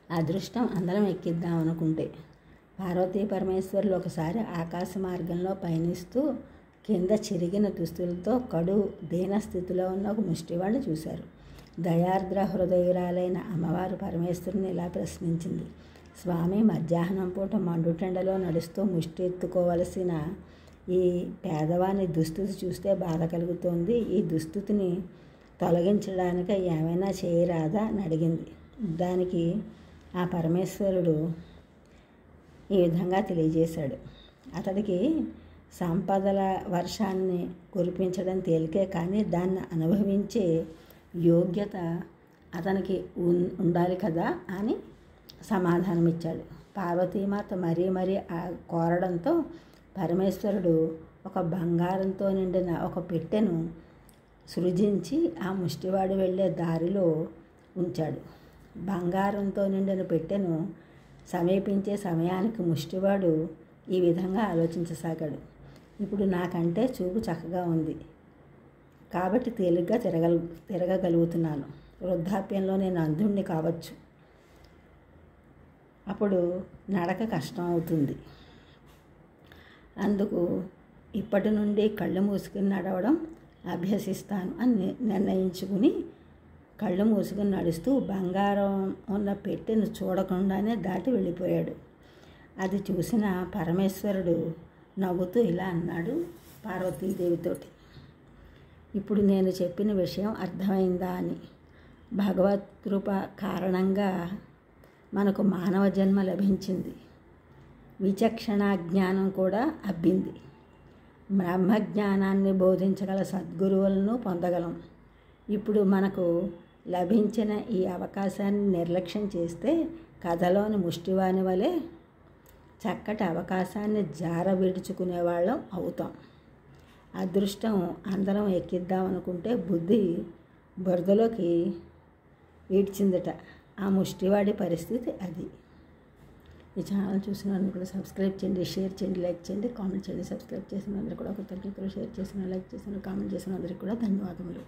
అదృష్టం అందరం ఎక్కిద్దాం అనుకుంటే. పార్వతీ పరమేశ్వరులు ఒకసారి ఆకాశ మార్గంలో పయనిస్తూ కింద చిరిగిన దుస్తులతో కడు దీనస్థితిలో ఉన్న ఒక ముష్టివాడిని చూశారు. దయార్ద్ర హృదయురాలైన అమ్మవారు పరమేశ్వరుని ఇలా ప్రశ్నించింది: స్వామి, మధ్యాహ్నం పూట మండుటెండలో నడుస్తూ ముష్టి ఎత్తుకోవలసిన ఈ పేదవాని దుస్థితి చూస్తే బాధ కలుగుతోంది. ఈ దుస్థితిని తొలగించడానికి ఏమైనా చేయరాదా అని అడిగింది. దానికి ఆ పరమేశ్వరుడు ఈ విధంగా తెలియజేశాడు: అతడికి సంపదల వర్షాన్ని కురిపించడం తేలికే, కానీ దాన్ని అనుభవించే యోగ్యత అతనికి ఉండాలి కదా అని సమాధానమిచ్చాడు. పార్వతీమాత మరీ కోరడంతో పరమేశ్వరుడు ఒక బంగారంతో నిండిన ఒక పెట్టెను సృజించి ఆ ముష్టివాడు వెళ్ళే దారిలో ఉంచాడు. బంగారంతో నిండిన పెట్టెను సమీపించే సమయానికి ముష్టివాడు ఈ విధంగా ఆలోచించసాగాడు: ఇప్పుడు నాకంటే చూపు చక్కగా ఉంది కాబట్టి తేలిగ్గా తిరగగలుగుతున్నాను. వృద్ధాప్యంలో నేను అంధుణ్ణి కావచ్చు, అప్పుడు నడక కష్టం అవుతుంది. అందుకు ఇప్పటి నుండి కళ్ళు మూసుకుని నడవడం అభ్యసిస్తాను అని నిర్ణయించుకుని కళ్ళు మూసుకుని నడుస్తూ బంగారం ఉన్న పెట్టెను చూడకుండానే దాటి వెళ్ళిపోయాడు. అది చూసిన పరమేశ్వరుడు నవ్వుతూ ఇలా అన్నాడు పార్వతీదేవితోటి: ఇప్పుడు నేను చెప్పిన విషయం అర్థమైందా అని. భగవత్ కృప కారణంగా మనకు మానవ జన్మ లభించింది. విచక్షణ జ్ఞానం కూడా అబ్బింది. బ్రహ్మజ్ఞానాన్ని బోధించగల సద్గురువులను పొందగలం. ఇప్పుడు మనకు లభించిన ఈ అవకాశాన్ని నిర్లక్ష్యం చేస్తే కథలోని ముష్టివాని వలె చక్కటి అవకాశాన్ని జార విడుచుకునేవాళ్ళం అవుతాం. అదృష్టం అందరం ఎక్కిద్దాం అనుకుంటే బుద్ధి బురదలోకి ఈడ్చిందట. ఆ ముష్టివాడి పరిస్థితి అది. ఈ ఛానల్ చూసిన వాళ్ళని కూడా సబ్స్క్రైబ్ చేయండి, షేర్ చేయండి, లైక్ చేయండి, కామెంట్ చేయండి. సబ్స్క్రైబ్ చేసిన అందరికీ కూడా కృతజ్ఞతలు, షేర్ చేసిన, లైక్ చేసిన, కామెంట్ చేసిన అందరికీ కూడా ధన్యవాదములు.